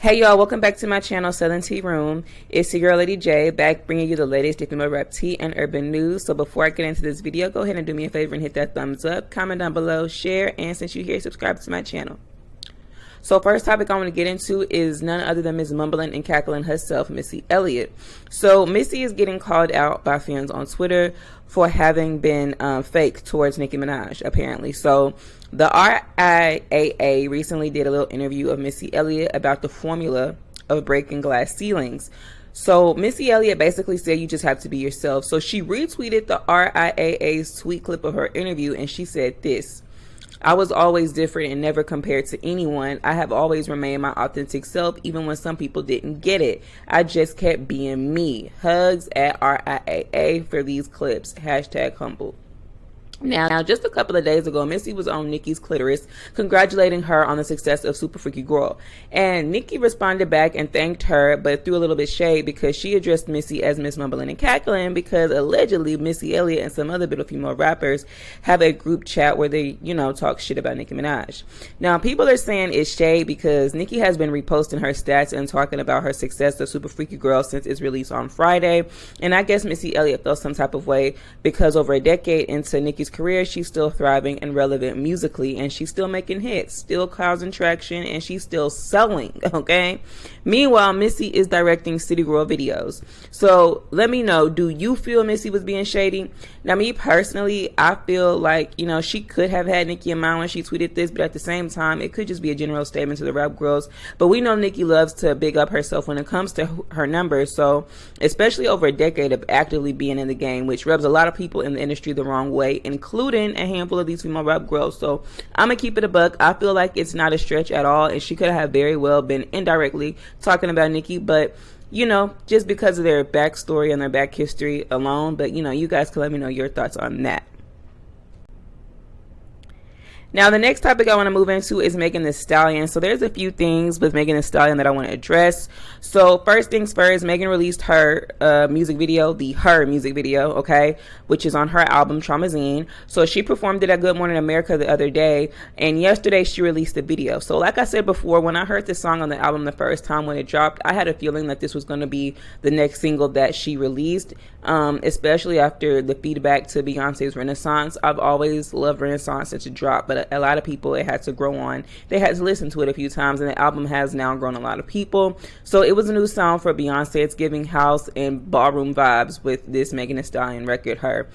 Hey y'all, welcome back to my channel, Southern Tea Room. It's your girl Lady J, back bringing you the latest female rap tea and urban news. So before I get into this video, go ahead and do me a favor and hit that thumbs up, comment down below, share, and since you're here, subscribe to my channel. So first topic I want to get into is none other than Ms. Mumbling and Cackling herself, Missy Elliott. So Missy is getting called out by fans on Twitter for having been fake towards Nicki Minaj, apparently. So the RIAA recently did a little interview of Missy Elliott about the formula of breaking glass ceilings. So Missy Elliott basically said you just have to be yourself. So she retweeted the RIAA's tweet clip of her interview, and she said this: "I was always different and never compared to anyone. I have always remained my authentic self, even when some people didn't get it. I just kept being me. Hugs at RIAA for these clips. #humble." Now, just a couple of days ago, Missy was on Nicki's clitoris, congratulating her on the success of Super Freaky Girl. And Nicki responded back and thanked her, but threw a little bit shade because she addressed Missy as Miss Mumbling and Cackling because allegedly Missy Elliott and some other little female rappers have a group chat where they, talk shit about Nicki Minaj. Now, people are saying it's shade because Nicki has been reposting her stats and talking about her success of Super Freaky Girl since its release on Friday. And I guess Missy Elliott felt some type of way because over a decade into Nicki's career, she's still thriving and relevant musically, and she's still making hits, still causing traction, and she's still selling, okay? Meanwhile, Missy is directing City Girl videos. So let me know, do you feel Missy was being shady? Now, me personally, I feel like, she could have had Nicki in mind when she tweeted this, but at the same time, it could just be a general statement to the rap girls. But we know Nicki loves to big up herself when it comes to her numbers, so especially over a decade of actively being in the game, which rubs a lot of people in the industry the wrong way, including a handful of these female rap girls. So I'm gonna keep it a buck. I feel like it's not a stretch at all, and she could have very well been indirectly talking about Nicki, but just because of their backstory and their back history alone. But you guys can let me know your thoughts on that. Now, the next topic I want to move into is Megan Thee Stallion. So there's a few things with Megan Thee Stallion that I want to address. So first things first, Megan released her music video, her music video, okay, which is on her album Traumazine. So she performed it at Good Morning America the other day, and yesterday she released the video. So like I said before, when I heard this song on the album the first time when it dropped, I had a feeling that this was going to be the next single that she released, especially after the feedback to Beyonce's Renaissance. I've always loved Renaissance since it dropped, but a lot of people, it had to grow on. They had to listen to it a few times, and the album has now grown a lot of people. So it was a new sound for Beyonce. It's giving house and ballroom vibes with this Megan Thee Stallion record, her.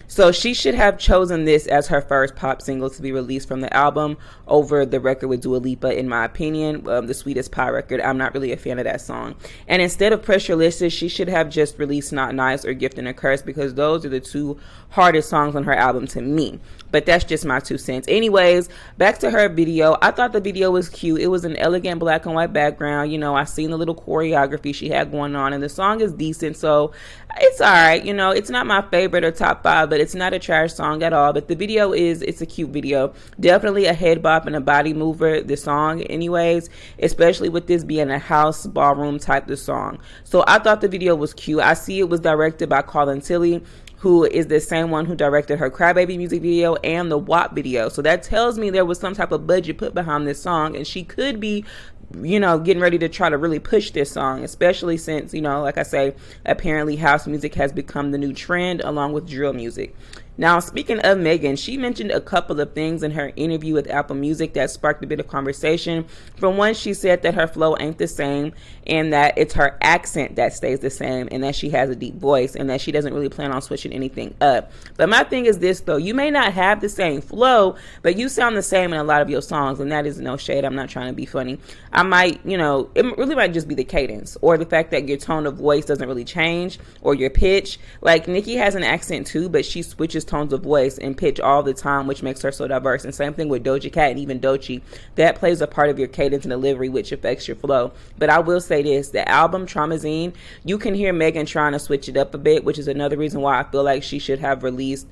So she should have chosen this as her first pop single to be released from the album over the record with Dua Lipa, in my opinion, the Sweetest Pie record. I'm not really a fan of that song. And instead of Pressure Listed, she should have just released Not Nice or Gift and a Curse, because those are the two hardest songs on her album to me. But that's just my 2 cents. Anyways, back to her video. I thought the video was cute. It was an elegant black and white background. I seen the little choreography she had going on, and the song is decent, so it's all right. It's not my favorite or top 5, but it's not a trash song at all. But the video it's a cute video. Definitely a head bop and a body mover, the song anyways, especially with this being a house ballroom type of song. So I thought the video was cute. I see it was directed by Colin Tilley, who is the same one who directed her Crybaby music video and the WAP video. So that tells me there was some type of budget put behind this song, and she could be getting ready to try to really push this song, especially since, like I say, apparently house music has become the new trend along with drill music. Now, speaking of Megan, she mentioned a couple of things in her interview with Apple Music that sparked a bit of conversation. For one, she said that her flow ain't the same, and that it's her accent that stays the same, and that she has a deep voice, and that she doesn't really plan on switching anything up. But my thing is this, though. You may not have the same flow, but you sound the same in a lot of your songs, and that is no shade. I'm not trying to be funny. I might, it really might just be the cadence, or the fact that your tone of voice doesn't really change, or your pitch. Like, Nicki has an accent too, but she switches tones of voice and pitch all the time, which makes her so diverse. And same thing with DojaCat and even Doechii. That plays a part of your cadence and delivery, which affects your flow. But I will say this, the album Traumazine, you can hear Megan trying to switch it up a bit, which is another reason why I feel like she should have released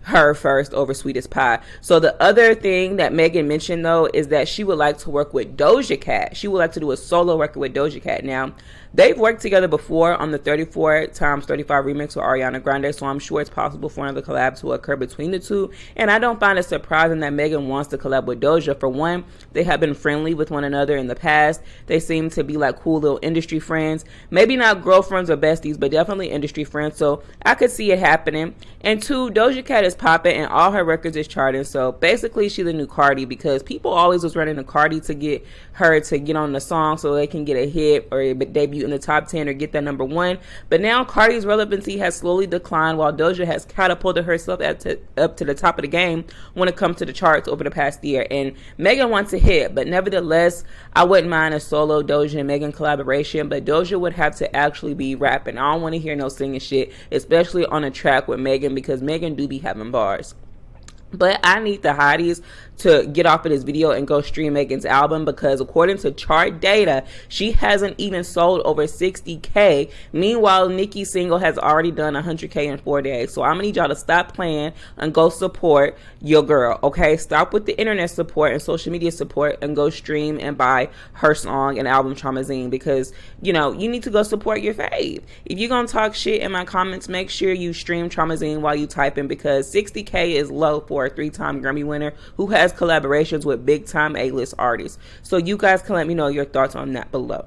her first over Sweetest Pie. So the other thing that Megan mentioned, though, is that she would like to work with DojaCat. She would like to do a solo record with DojaCat. Now, They've worked together before on the 34 times 35 remix with Ariana Grande, so I'm sure it's possible for another collab to occur between the two. And I don't find it surprising that Megan wants to collab with Doja. For one, they have been friendly with one another in the past. They seem to be like cool little industry friends. Maybe not girlfriends or besties, but definitely industry friends. So I could see it happening. And two, Doja Cat is popping and all her records is charting. So basically she's the new Cardi, because people always was running to Cardi to get her to get on the song so they can get a hit or debut in the top 10 or get that #1. But now Cardi's relevancy has slowly declined while Doja has catapulted herself up to the top of the game when it comes to the charts over the past year. And Megan wants a hit, but nevertheless, I wouldn't mind a solo Doja and Megan collaboration, but Doja would have to actually be rapping. I don't want to hear no singing shit, especially on a track with Megan, because Megan do be having bars. But I need the hotties to get off of this video and go stream Megan's album, because according to chart data, she hasn't even sold over 60K. Meanwhile, Nicki's single has already done 100K in 4 days. So I'm gonna need y'all to stop playing and go support your girl, okay? Stop with the internet support and social media support and go stream and buy her song and album Traumazine, because, you know, you need to go support your fave. If you're gonna talk shit in my comments, make sure you stream Traumazine while you typing, because 60K is low for a 3-time Grammy winner who has collaborations with big time A-list artists. So you guys can let me know your thoughts on that below.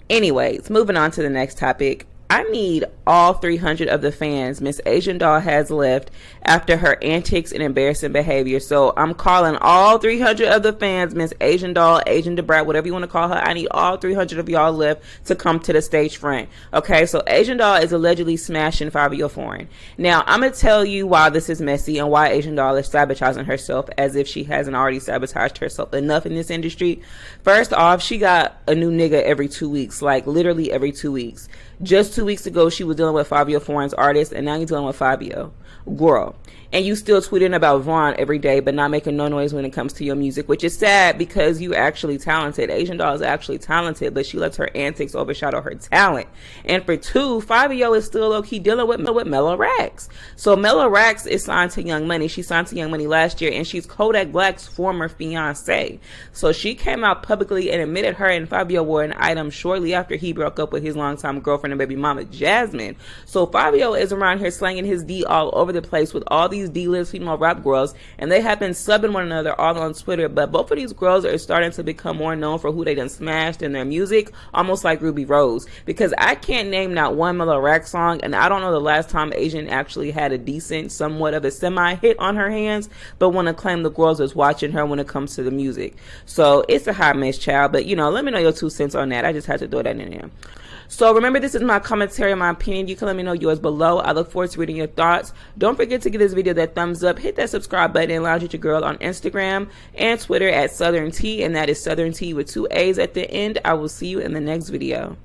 Anyways, moving on to the next topic. I need all 300 of the fans Miss AsianDoll has left after her antics and embarrassing behavior. So I'm calling all 300 of the fans Miss AsianDoll, Asian DeBrat, whatever you want to call her. I need all 300 of y'all left to come to the stage front. Okay, so AsianDoll is allegedly smashing Fivio Foreign. Now, I'm going to tell you why this is messy and why AsianDoll is sabotaging herself, as if she hasn't already sabotaged herself enough in this industry. First off, she got a new nigga every 2 weeks, like literally every 2 weeks. Just 2 weeks ago, she was dealing with Fivio Foreign's artist, and now you're dealing with Fivio. Girl. And you still tweeting about Vaughn every day, but not making no noise when it comes to your music, which is sad, because you actually talented. AsianDoll is actually talented, but she lets her antics overshadow her talent. And for two, Fivio is still low-key dealing with Mellow Rax. So Mellow Rax is signed to Young Money. She signed to Young Money last year, and she's Kodak Black's former fiance. So she came out publicly and admitted her and Fivio were an item shortly after he broke up with his longtime girlfriend and baby mama, Jasmine. So Fivio is around here slanging his D all over the place with all these D-list female rap girls, and they have been subbing one another all on Twitter. But both of these girls are starting to become more known for who they done smashed in their music, almost like Ruby Rose, because I can't name not one Mellow Rax song, and I don't know the last time Asian actually had a decent, somewhat of a semi-hit on her hands, but want to claim the girls is watching her when it comes to the music. So it's a hot mess, child, but you know, let me know your 2 cents on that. I just had to throw that in there. So remember, this is my commentary, my opinion. You can let me know yours below. I look forward to reading your thoughts. Don't forget to give this video that thumbs up. Hit that subscribe button and lounge with your girl on Instagram and Twitter at Southern T, and that is Southern T with 2 A's at the end. I will see you in the next video.